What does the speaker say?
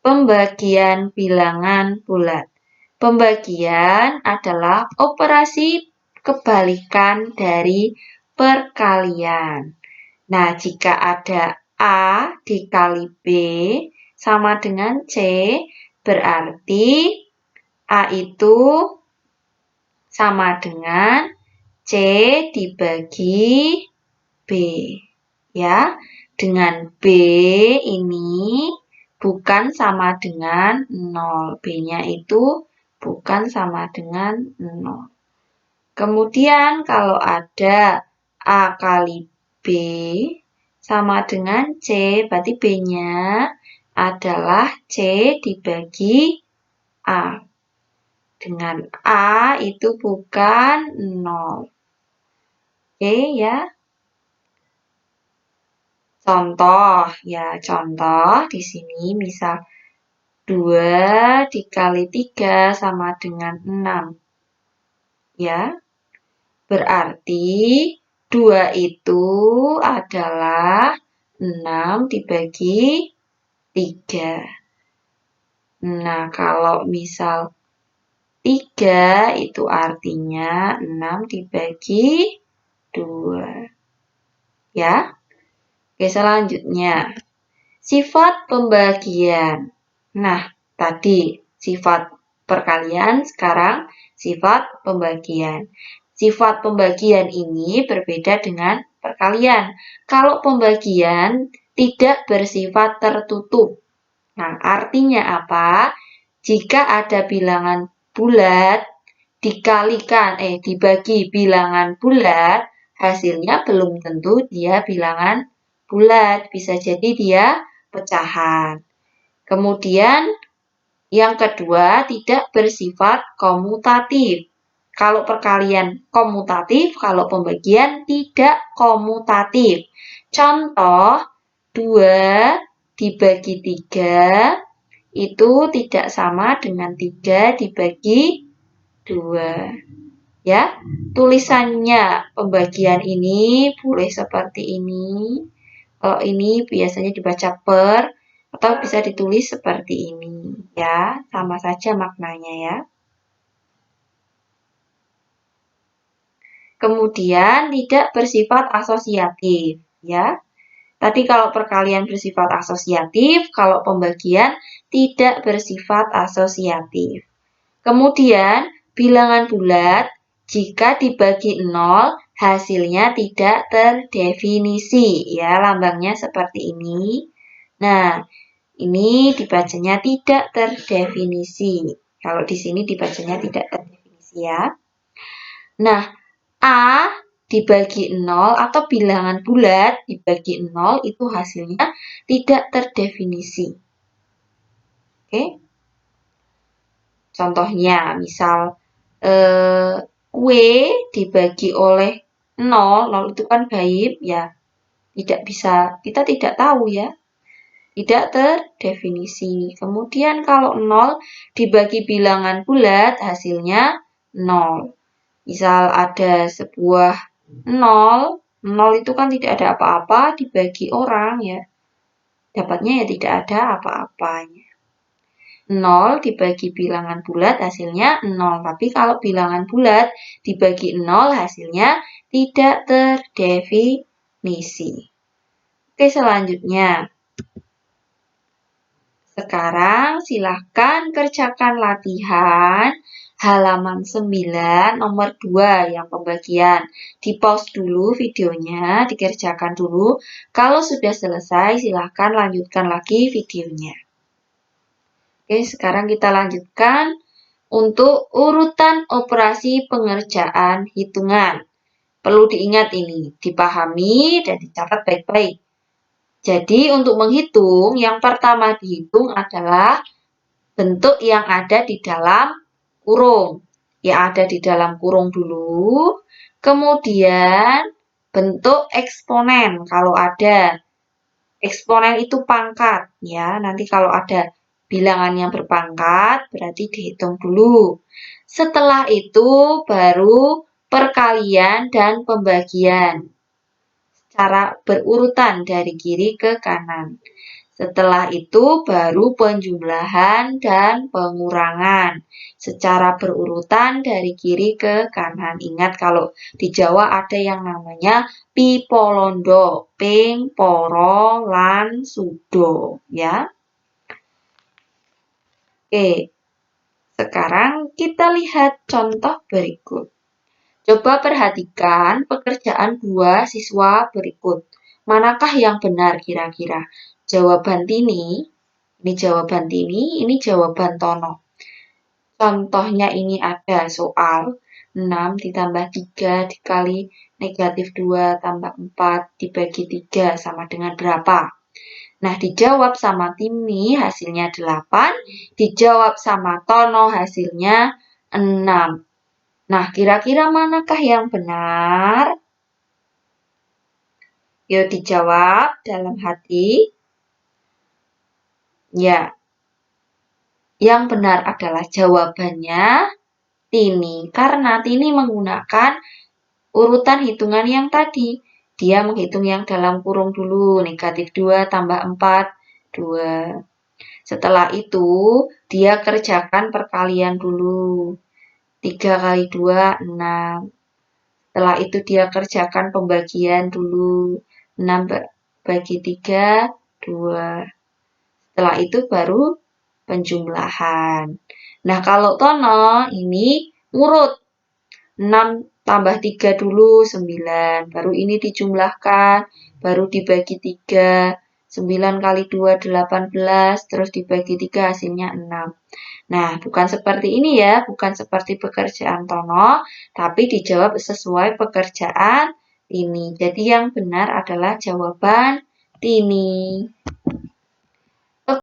Pembagian bilangan bulat. Pembagian adalah operasi kebalikan dari perkalian. Nah, jika ada A dikali B sama dengan C, berarti A itu sama dengan C dibagi B. Ya, dengan B ini bukan sama dengan 0. B-nya itu bukan sama dengan 0. Kemudian kalau ada A kali B sama dengan C, berarti B-nya adalah C dibagi A. Dengan A itu bukan 0. Oke ya. Contoh, ya contoh di sini misal 2 dikali 3 sama dengan 6. Ya, berarti 2 itu adalah 6 dibagi 3. Nah, kalau misal 3 itu artinya 6 dibagi 2. Ya. Oke, selanjutnya. Sifat pembagian. Nah, tadi sifat perkalian, sekarang sifat pembagian. Sifat pembagian ini berbeda dengan perkalian. Kalau pembagian tidak bersifat tertutup. Nah, artinya apa? Jika ada bilangan bulat dibagi bilangan bulat, hasilnya belum tentu dia bilangan bulat, bisa jadi dia pecahan. Kemudian yang kedua, tidak bersifat komutatif. Kalau perkalian komutatif, kalau pembagian tidak komutatif. Contoh, 2 dibagi 3 itu tidak sama dengan 3 dibagi 2. Ya, tulisannya pembagian ini boleh seperti ini. Kalau ini biasanya dibaca per atau bisa ditulis seperti ini. Ya, sama saja maknanya ya. Kemudian tidak bersifat asosiatif. Ya, tadi kalau perkalian bersifat asosiatif, kalau pembagian tidak bersifat asosiatif. Kemudian bilangan bulat jika dibagi 0 hasilnya tidak terdefinisi, ya lambangnya seperti ini. Nah, ini dibacanya tidak terdefinisi. Kalau di sini dibacanya tidak terdefinisi ya. Nah, A dibagi 0 atau bilangan bulat dibagi 0 itu hasilnya tidak terdefinisi. Oke. Contohnya, misal kue dibagi oleh 0, 0 itu kan gaib ya. Kita tidak tahu ya. Tidak terdefinisi. Kemudian kalau 0 dibagi bilangan bulat hasilnya 0. Misal ada sebuah 0, 0 itu kan tidak ada apa-apa dibagi orang ya. Dapatnya ya tidak ada apa-apanya. 0 dibagi bilangan bulat hasilnya 0. Tapi kalau bilangan bulat dibagi 0 hasilnya tidak terdefinisi. Oke, selanjutnya. Sekarang silahkan kerjakan latihan halaman 9 nomor 2 yang pembagian. Di pause dulu videonya, dikerjakan dulu. Kalau sudah selesai silahkan lanjutkan lagi videonya. Oke, sekarang kita lanjutkan untuk urutan operasi pengerjaan hitungan. Perlu diingat ini, dipahami dan dicatat baik-baik. Jadi untuk menghitung, yang pertama dihitung adalah bentuk yang ada di dalam kurung. Yang ada di dalam kurung dulu, kemudian bentuk eksponen. Kalau ada eksponen itu pangkat, ya. Nanti kalau ada bilangan yang berpangkat, berarti dihitung dulu. Setelah itu baru perkalian dan pembagian secara berurutan dari kiri ke kanan. Setelah itu baru penjumlahan dan pengurangan secara berurutan dari kiri ke kanan. Ingat kalau di Jawa ada yang namanya pipolondo, ping, poro, lan, sudo, ya. Oke, sekarang kita lihat contoh berikut. Coba perhatikan pekerjaan dua siswa berikut. Manakah yang benar kira-kira? Jawaban ini jawaban Tini, ini jawaban Tono. Contohnya ini ada soal 6 ditambah 3 dikali negatif 2 tambah 4 dibagi 3 sama dengan berapa? Nah, dijawab sama Tini hasilnya 8, dijawab sama Tono hasilnya 6. Nah, kira-kira manakah yang benar? Yuk dijawab dalam hati. Ya, yang benar adalah jawabannya Tini. Karena Tini menggunakan urutan hitungan yang tadi. Dia menghitung yang dalam kurung dulu. Negatif 2 tambah 4, 2. Setelah itu, dia kerjakan perkalian dulu. 3 kali 2, 6. Setelah itu dia kerjakan pembagian dulu. 6 bagi 3, 2. Setelah itu baru penjumlahan. Nah, kalau Tono ini ngurut. 6 tambah 3 dulu, 9. Baru ini dijumlahkan, baru dibagi 3. 9 kali 2, 18. Terus dibagi 3 hasilnya 6. Nah, bukan seperti ini ya, bukan seperti pekerjaan Tono, tapi dijawab sesuai pekerjaan Tini. Jadi yang benar adalah jawaban Tini.